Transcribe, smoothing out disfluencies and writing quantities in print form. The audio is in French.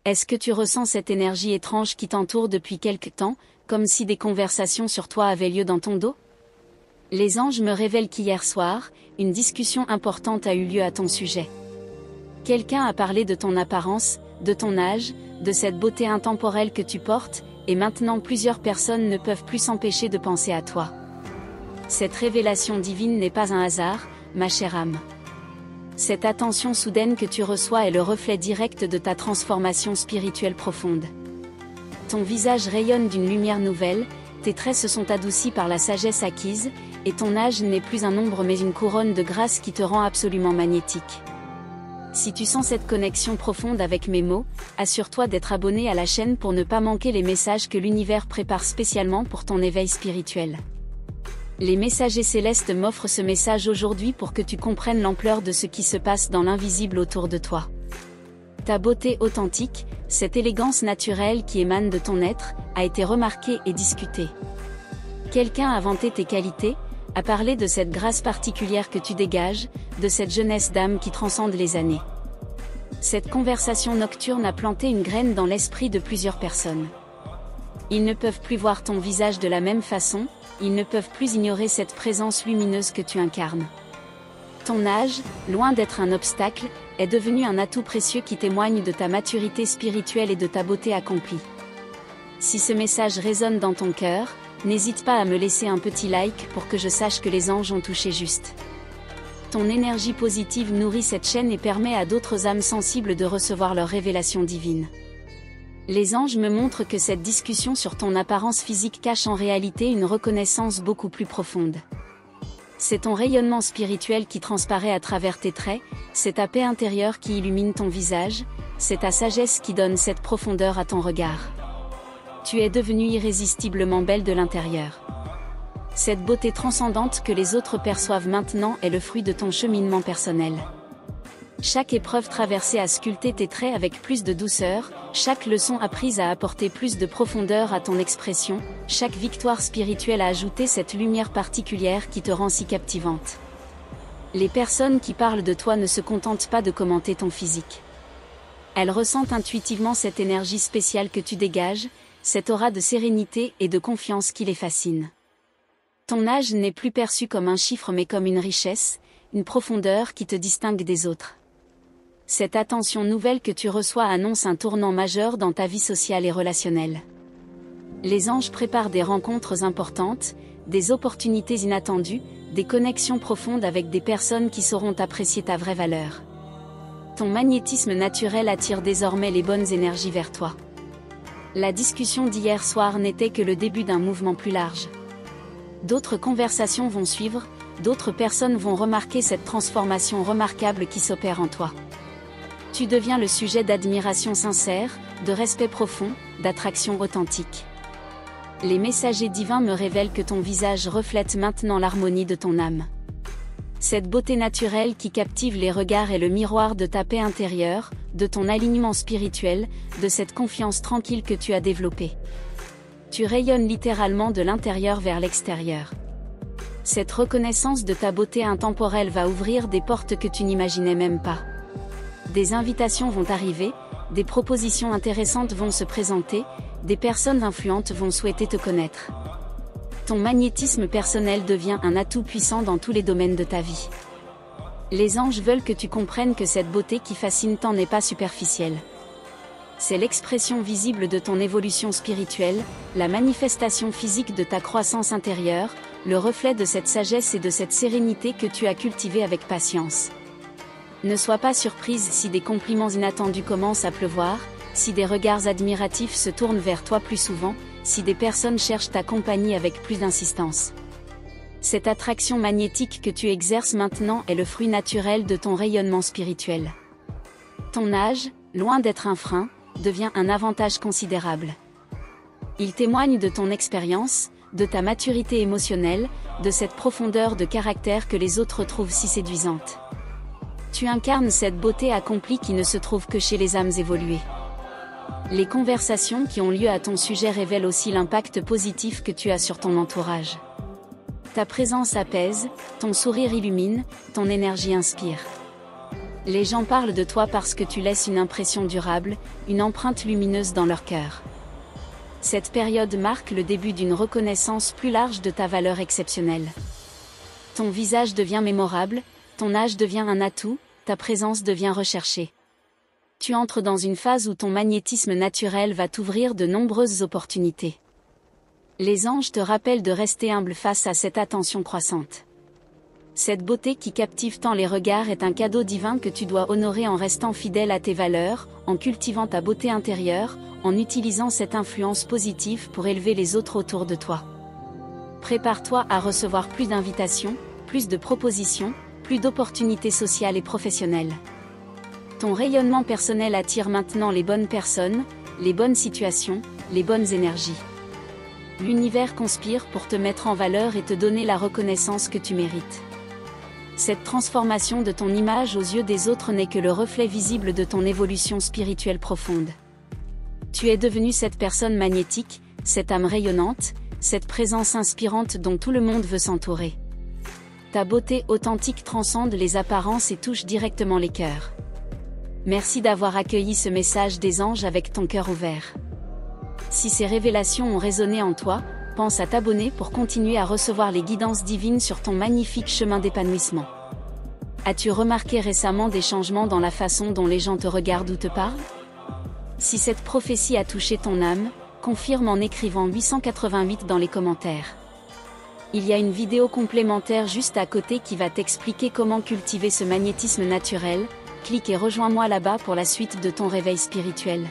Est-ce que tu ressens cette énergie étrange qui t'entoure depuis quelque temps, comme si des conversations sur toi avaient lieu dans ton dos? Les anges me révèlent qu'hier soir, une discussion importante a eu lieu à ton sujet. Quelqu'un a parlé de ton apparence, de ton âge, de cette beauté intemporelle que tu portes, et maintenant plusieurs personnes ne peuvent plus s'empêcher de penser à toi. Cette révélation divine n'est pas un hasard, ma chère âme. Cette attention soudaine que tu reçois est le reflet direct de ta transformation spirituelle profonde. Ton visage rayonne d'une lumière nouvelle, tes traits se sont adoucis par la sagesse acquise, et ton âge n'est plus un nombre mais une couronne de grâce qui te rend absolument magnétique. Si tu sens cette connexion profonde avec mes mots, assure-toi d'être abonné à la chaîne pour ne pas manquer les messages que l'univers prépare spécialement pour ton éveil spirituel. Les messagers célestes m'offrent ce message aujourd'hui pour que tu comprennes l'ampleur de ce qui se passe dans l'invisible autour de toi. Ta beauté authentique, cette élégance naturelle qui émane de ton être, a été remarquée et discutée. Quelqu'un a vanté tes qualités, a parlé de cette grâce particulière que tu dégages, de cette jeunesse d'âme qui transcende les années. Cette conversation nocturne a planté une graine dans l'esprit de plusieurs personnes. Ils ne peuvent plus voir ton visage de la même façon, ils ne peuvent plus ignorer cette présence lumineuse que tu incarnes. Ton âge, loin d'être un obstacle, est devenu un atout précieux qui témoigne de ta maturité spirituelle et de ta beauté accomplie. Si ce message résonne dans ton cœur, n'hésite pas à me laisser un petit like pour que je sache que les anges ont touché juste. Ton énergie positive nourrit cette chaîne et permet à d'autres âmes sensibles de recevoir leur révélation divine. Les anges me montrent que cette discussion sur ton apparence physique cache en réalité une reconnaissance beaucoup plus profonde. C'est ton rayonnement spirituel qui transparaît à travers tes traits, c'est ta paix intérieure qui illumine ton visage, c'est ta sagesse qui donne cette profondeur à ton regard. Tu es devenue irrésistiblement belle de l'intérieur. Cette beauté transcendante que les autres perçoivent maintenant est le fruit de ton cheminement personnel. Chaque épreuve traversée a sculpté tes traits avec plus de douceur, chaque leçon apprise a apporté plus de profondeur à ton expression, chaque victoire spirituelle a ajouté cette lumière particulière qui te rend si captivante. Les personnes qui parlent de toi ne se contentent pas de commenter ton physique. Elles ressentent intuitivement cette énergie spéciale que tu dégages, cette aura de sérénité et de confiance qui les fascine. Ton âge n'est plus perçu comme un chiffre mais comme une richesse, une profondeur qui te distingue des autres. Cette attention nouvelle que tu reçois annonce un tournant majeur dans ta vie sociale et relationnelle. Les anges préparent des rencontres importantes, des opportunités inattendues, des connexions profondes avec des personnes qui sauront apprécier ta vraie valeur. Ton magnétisme naturel attire désormais les bonnes énergies vers toi. La discussion d'hier soir n'était que le début d'un mouvement plus large. D'autres conversations vont suivre, d'autres personnes vont remarquer cette transformation remarquable qui s'opère en toi. Tu deviens le sujet d'admiration sincère, de respect profond, d'attraction authentique. Les messagers divins me révèlent que ton visage reflète maintenant l'harmonie de ton âme. Cette beauté naturelle qui captive les regards est le miroir de ta paix intérieure, de ton alignement spirituel, de cette confiance tranquille que tu as développée. Tu rayonnes littéralement de l'intérieur vers l'extérieur. Cette reconnaissance de ta beauté intemporelle va ouvrir des portes que tu n'imaginais même pas. Des invitations vont arriver, des propositions intéressantes vont se présenter, des personnes influentes vont souhaiter te connaître. Ton magnétisme personnel devient un atout puissant dans tous les domaines de ta vie. Les anges veulent que tu comprennes que cette beauté qui fascine tant n'est pas superficielle. C'est l'expression visible de ton évolution spirituelle, la manifestation physique de ta croissance intérieure, le reflet de cette sagesse et de cette sérénité que tu as cultivée avec patience. Ne sois pas surprise si des compliments inattendus commencent à pleuvoir, si des regards admiratifs se tournent vers toi plus souvent, si des personnes cherchent ta compagnie avec plus d'insistance. Cette attraction magnétique que tu exerces maintenant est le fruit naturel de ton rayonnement spirituel. Ton âge, loin d'être un frein, devient un avantage considérable. Il témoigne de ton expérience, de ta maturité émotionnelle, de cette profondeur de caractère que les autres trouvent si séduisante. Tu incarnes cette beauté accomplie qui ne se trouve que chez les âmes évoluées. Les conversations qui ont lieu à ton sujet révèlent aussi l'impact positif que tu as sur ton entourage. Ta présence apaise, ton sourire illumine, ton énergie inspire. Les gens parlent de toi parce que tu laisses une impression durable, une empreinte lumineuse dans leur cœur. Cette période marque le début d'une reconnaissance plus large de ta valeur exceptionnelle. Ton visage devient mémorable, ton âge devient un atout, ta présence devient recherchée. Tu entres dans une phase où ton magnétisme naturel va t'ouvrir de nombreuses opportunités. Les anges te rappellent de rester humble face à cette attention croissante. Cette beauté qui captive tant les regards est un cadeau divin que tu dois honorer en restant fidèle à tes valeurs, en cultivant ta beauté intérieure, en utilisant cette influence positive pour élever les autres autour de toi. Prépare-toi à recevoir plus d'invitations, plus de propositions, plus d'opportunités sociales et professionnelles. Ton rayonnement personnel attire maintenant les bonnes personnes, les bonnes situations, les bonnes énergies. L'univers conspire pour te mettre en valeur et te donner la reconnaissance que tu mérites. Cette transformation de ton image aux yeux des autres n'est que le reflet visible de ton évolution spirituelle profonde. Tu es devenu cette personne magnétique, cette âme rayonnante, cette présence inspirante dont tout le monde veut s'entourer. Ta beauté authentique transcende les apparences et touche directement les cœurs. Merci d'avoir accueilli ce message des anges avec ton cœur ouvert. Si ces révélations ont résonné en toi, pense à t'abonner pour continuer à recevoir les guidances divines sur ton magnifique chemin d'épanouissement. As-tu remarqué récemment des changements dans la façon dont les gens te regardent ou te parlent? Si cette prophétie a touché ton âme, confirme en écrivant 888 dans les commentaires. Il y a une vidéo complémentaire juste à côté qui va t'expliquer comment cultiver ce magnétisme naturel. Clique et rejoins-moi là-bas pour la suite de ton réveil spirituel.